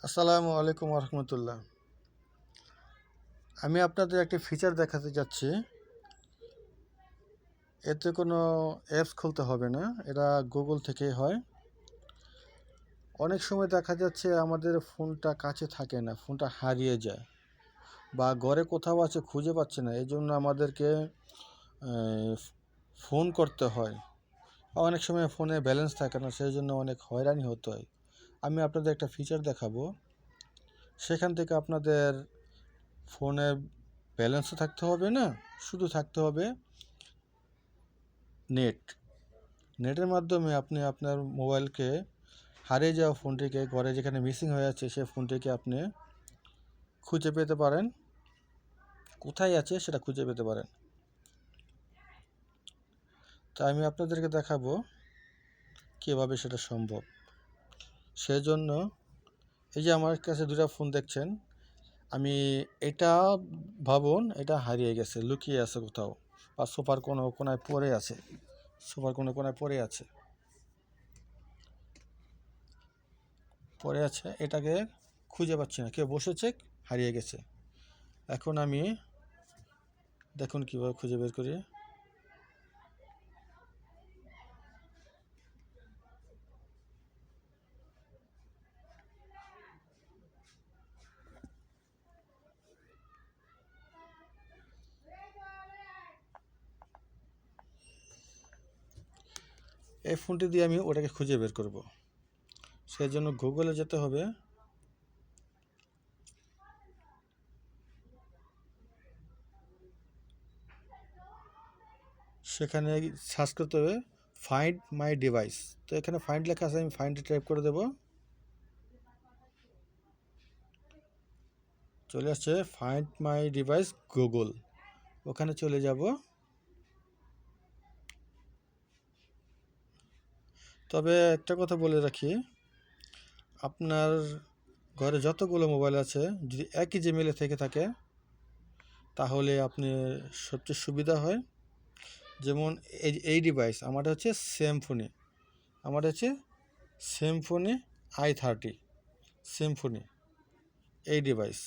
আসসালামু আলাইকুম রহমতুল্লাহ। আমি আপনাদের একটি ফিচার দেখাতে যাচ্ছি। এতে কোনো অ্যাপস খুলতে হবে না, এটা গুগল থেকেই হয়। অনেক সময় দেখা যাচ্ছে আমাদের ফোনটা কাছে থাকে না, ফোনটা হারিয়ে যায় বা ঘরে কোথাও আছে খুঁজে পাচ্ছে না, এই জন্য আমাদেরকে ফোন করতে হয়। অনেক সময় ফোনে ব্যালেন্স থাকে না, সেই জন্য অনেক হয়রানি হতে হয়। আমি আপনাদের একটা ফিচার দেখাবো, সেখান থেকে আপনাদের ফোনে ব্যালেন্সও থাকতে হবে না, শুধু থাকতে হবে নেটের মাধ্যমে আপনি আপনার মোবাইলকে, হারিয়ে যাওয়া ফোনটিকে, ঘরে যেখানে মিসিং হয়ে আছে সেই ফোনটিকে আপনি খুঁজে পেতে পারেন, কোথায় আছে সেটা খুঁজে পেতে পারেন। তাই আমি আপনাদেরকে দেখাবো কীভাবে সেটা সম্ভব। সেজন্য এই যে আমার কাছে দুটো ফোন দেখছেন, আমি এটা ভাবুন এটা হারিয়ে গেছে, লুকিয়ে আছে কোথাও, বা সোফার কোনো কোনায় পড়ে আছে, এটাকে খুঁজে পাচ্ছি না, কেউ বসেছে, হারিয়ে গেছে। এখন আমি দেখুন কীভাবে খুঁজে বের করি। এই ফোনটি দিয়ে আমি ওটাকে খুঁজে বের করব। সেই জন্য গুগলে যেতে হবে। সেখানে সার্চ করতে হবে ফাইন্ড মাই ডিভাইস। তো এখানে ফাইন্ড লেখা আছে, আমি ফাইন্ডে টাইপ করে দেব। চলে আসছে ফাইন্ড মাই ডিভাইস গুগল, ওখানে চলে যাব। তবে একটা কথা বলে রাখি, আপনার ঘরে যতগুলো মোবাইল আছে যদি একই জিমেলে থেকে থাকে তাহলে আপনি সবচেয়ে সুবিধা হয়। যেমন এই ডিভাইস আমারটা হচ্ছে সিম্ফনি i30 সিম্ফনি এই ডিভাইস।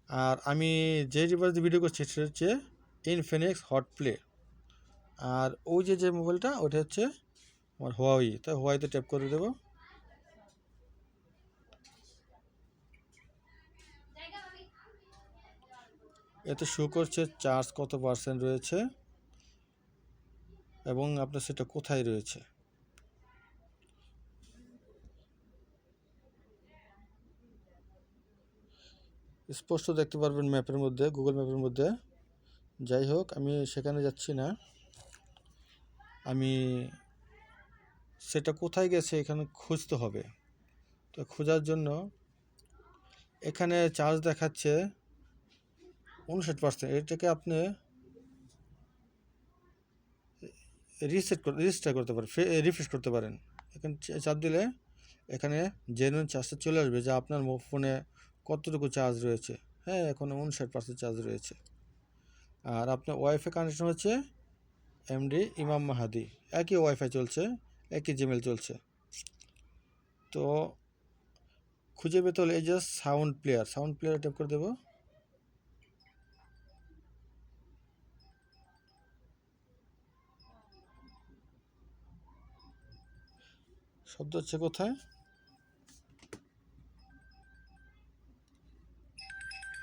আর আমি যে ডিভাইস দিয়ে ভিডিও করছি সেটা হচ্ছে ইনফিনিক্স হট প্লে। আর ওই যে মোবাইলটা ওটা হচ্ছে আমার হুয়াওই, তাই হুয়াইতে ট্যাপ করে দেবো। এতে শো করছে চার্জ কত পার্সেন্ট রয়েছে এবং আপনার সেটা কোথায় রয়েছে। স্পষ্ট দেখতে পারবেন ম্যাপের মধ্যে, গুগল ম্যাপের মধ্যে। যাই হোক, আমি সেখানে যাচ্ছি না, আমি সেটা কোথায় গেছে এখানে খুঁজতে হবে। তো খোঁজার জন্য এখানে চার্জ দেখাচ্ছে 59%, এটাকে আপনি রিফ্রেশ করতে পারেন। এখানে চাপ দিলে এখানে জেনুইন চার্জটা চলে আসবে, যে আপনার ফোনে কতটুকু চার্জ রয়েছে। হ্যাঁ, এখন 59% চার্জ রয়েছে। আর আপনার ওয়াইফাই কানেকশন হচ্ছে এমডি ইমাম মাহাদি, একই ওয়াইফাই চলছে, একই জিমেল চলছে। তো খুঁজে পেতে হলে এই যে সাউন্ড প্লেয়ার ট্যাপ করে দেবো। শব্দ হচ্ছে কোথায়,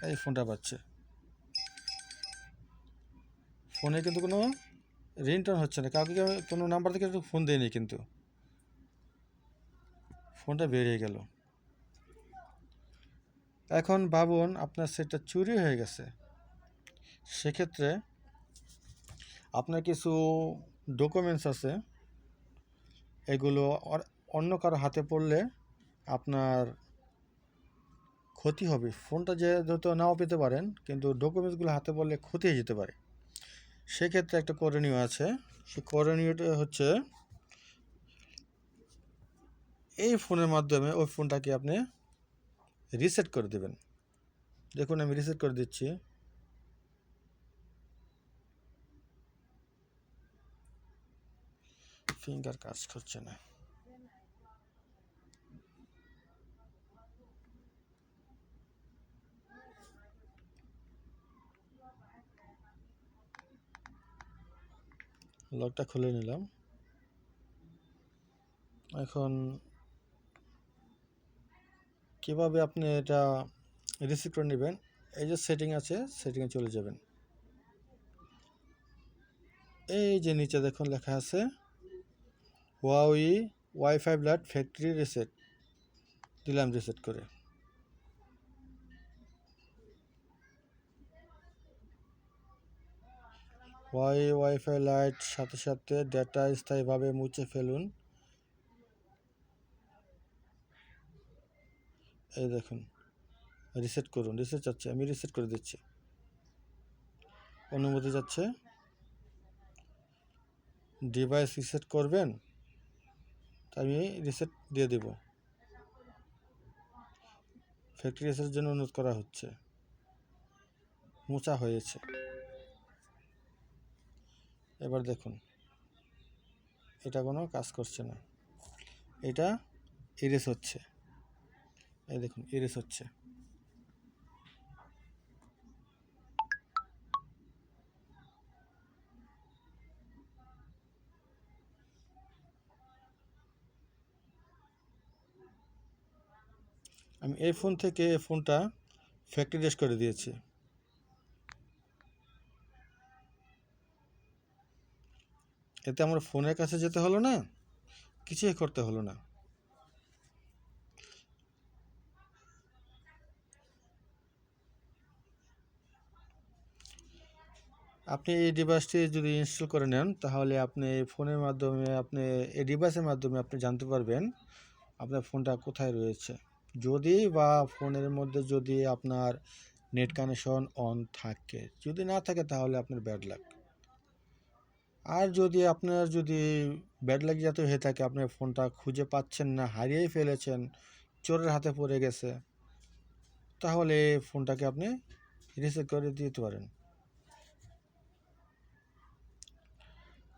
এই ফোনটা পাচ্ছে। ফোনে কিন্তু কোনো রিংটোন হচ্ছে না, কাউকে কোনো নাম্বার থেকে ফোন দেয়নি, কিন্তু ফোনটা বেরিয়ে গেল। এখন ভাবুন আপনার সেটটা চুরি হয়ে গেছে, সেক্ষেত্রে আপনার কিছু ডকুমেন্টস আছে, এগুলো অন্য কারো হাতে পড়লে আপনার ক্ষতি হবে। ফোনটা যেহেতু নাও পেতে পারেন, কিন্তু ডকুমেন্টসগুলো হাতে পড়লে ক্ষতি হয়ে যেতে পারে। সেক্ষেত্রে একটা করণীয় আছে, সেই করণীয়টা হচ্ছে এই ফোনের মাধ্যমে ওই ফোনটাকে আপনি রিসেট করে দেবেন। দেখুন আমি রিসেট করে দিচ্ছি। ফিঙ্গার কাজ করছে না। লকটা খুলে নিলাম। এখন কিভাবে আপনি এটা রিসিভ করে নেবেন, এই যে সেটিং আছে, সেটিংয়ে চলে যাবেন। এই যে নিচে দেখুন লেখা আছে হুয়াওই ওয়াইফাই ব্লাড ফ্যাক্টরি রিসেট, দিলাম রিসেট করে। ওয়াইফাই লাইট সাথে সাথে ডেটা স্থায়ীভাবে মুছে ফেলুন। এই দেখুন রিসেট করুন, রিসেট যাচ্ছে, আমি রিসেট করে দিচ্ছি। অনুমতি যাচ্ছে, ডিভাইস রিসেট করবেন, তাই আমি রিসেট দিয়ে দেব। ফ্যাক্টরি রিসেটের জন্য অনুরোধ করা হচ্ছে, মোছা হয়েছে। এবার দেখুন এটা কোনো কাজ করছে না, এটা ইরেজ হচ্ছে। এই দেখুন ইরেজ হচ্ছে। আমি এই ফোন থেকে এই ফোনটা ফ্যাক্টরি রিসেট করে দিয়েছি। এতে আমার ফোনের কাছে যেতে হলো না, কিছুই করতে হলো না। আপনি এই ডিভাইসটি যদি ইনস্টল করে নেন, তাহলে আপনি ফোনের মাধ্যমে এই ডিভাইসের মাধ্যমে আপনি জানতে পারবেন আপনার ফোনটা কোথায় রয়েছে। যদি বা ফোনের মধ্যে যদি আপনার নেট কানেকশন অন থাকে, যদি না থাকে তাহলে আপনার ব্যাড লাক। আর যদি আপনার ব্যাড লাক জাতীয় হয়ে থাকে, আপনার ফোনটা খুঁজে পাচ্ছেন না, হারিয়েই ফেলেছেন, চোরের হাতে পড়ে গেছে, তাহলে ফোনটাকে আপনি রিসেট করে দিতে পারেন।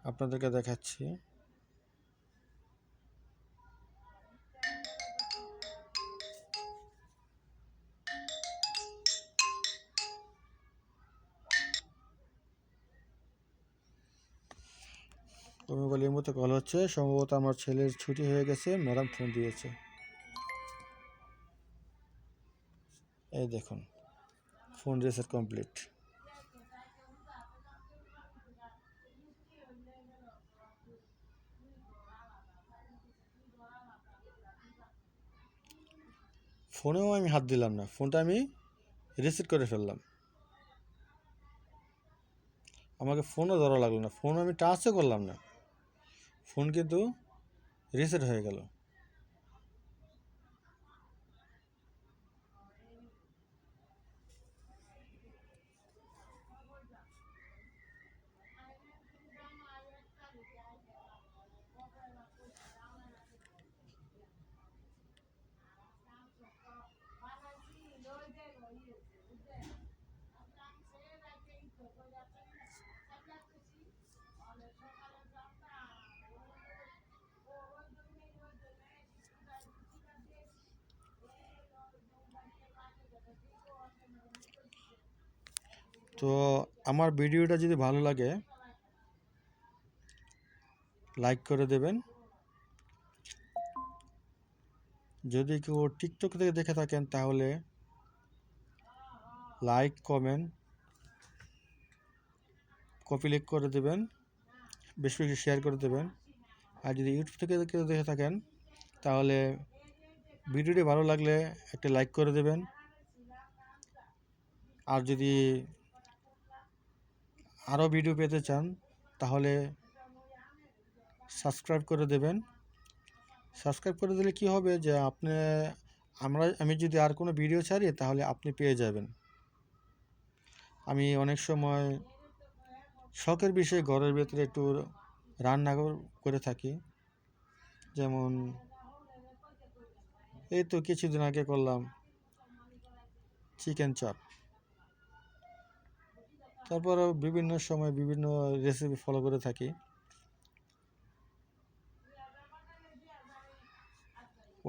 আপনাদেরকে দেখাচ্ছি। তুমি বলি এই মুহূর্তে কল হচ্ছে, সম্ভবত আমার ছেলের ছুটি হয়ে গেছে, ম্যাডাম ফোন দিয়েছে। এই দেখুন ফোন রিসেট কমপ্লিট। ফোনেও আমি হাত দিলাম না, ফোনটা আমি রিসেট করে ফেললাম। আমাকে ফোনও ধরা লাগলো না, ফোন আমি টাচও করলাম না, ফোন কিন্তু রিসেট হয়ে গেল। তো আমার ভিডিওটা যদি ভালো লাগে লাইক করে দেবেন। যদি কেউ টিকটক থেকে দেখে থাকেন তাহলে লাইক, কমেন্ট, কপি লিক করে দেবেন, বেশি বেশি শেয়ার করে দেবেন। আর যদি ইউটিউব থেকে কেউ দেখে থাকেন তাহলে ভিডিওটি ভালো লাগলে একটা লাইক করে দেবেন। আর যদি আরও ভিডিও পেতে চান তাহলে সাবস্ক্রাইব করে দেবেন। সাবস্ক্রাইব করে দিলে কি হবে যে আমি যদি আর কোনো ভিডিও ছাড়ি তাহলে আপনি পেয়ে যাবেন। আমি অনেক সময় শখের বিষয়ে ঘরের ভেতরে একটু রান্না করে থাকি। যেমন এই তো কিছুদিন আগে করলাম চিকেন চাপ। তারপরও বিভিন্ন সময় বিভিন্ন রেসিপি ফলো করে থাকি।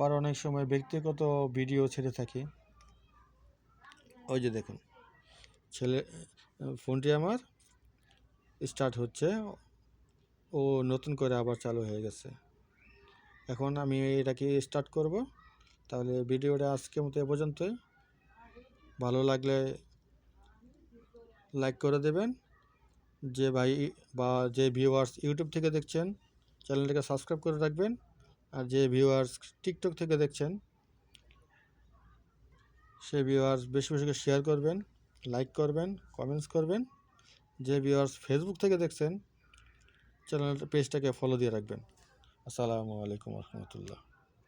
আর অনেক সময় ব্যক্তিগত ভিডিও ছেড়ে থাকি। ওই যে দেখুন ফোনটি আমার স্টার্ট হচ্ছে, ও নতুন করে আবার চালু হয়ে গেছে। এখন আমি এটাকে স্টার্ট করব। তাহলে ভিডিওটা আজকের মতো এ পর্যন্তই। ভালো লাগলে লাইক করে দেবেন। যে ভাই বা যে ভিউয়ার্স ইউটিউব থেকে দেখছেন চ্যানেলটাকে সাবস্ক্রাইব করে রাখবেন। আর যে ভিউয়ার্স টিকটক থেকে দেখছেন সেই ভিউয়ার্স বেশি বেশি করে শেয়ার করবেন, লাইক করবেন, কমেন্টস করবেন। যে ভিউয়ার্স ফেসবুক থেকে দেখছেন চ্যানেলটা পেজটাকে ফলো দিয়ে রাখবেন। আসসালামু আলাইকুম রহমতুল্লাহ।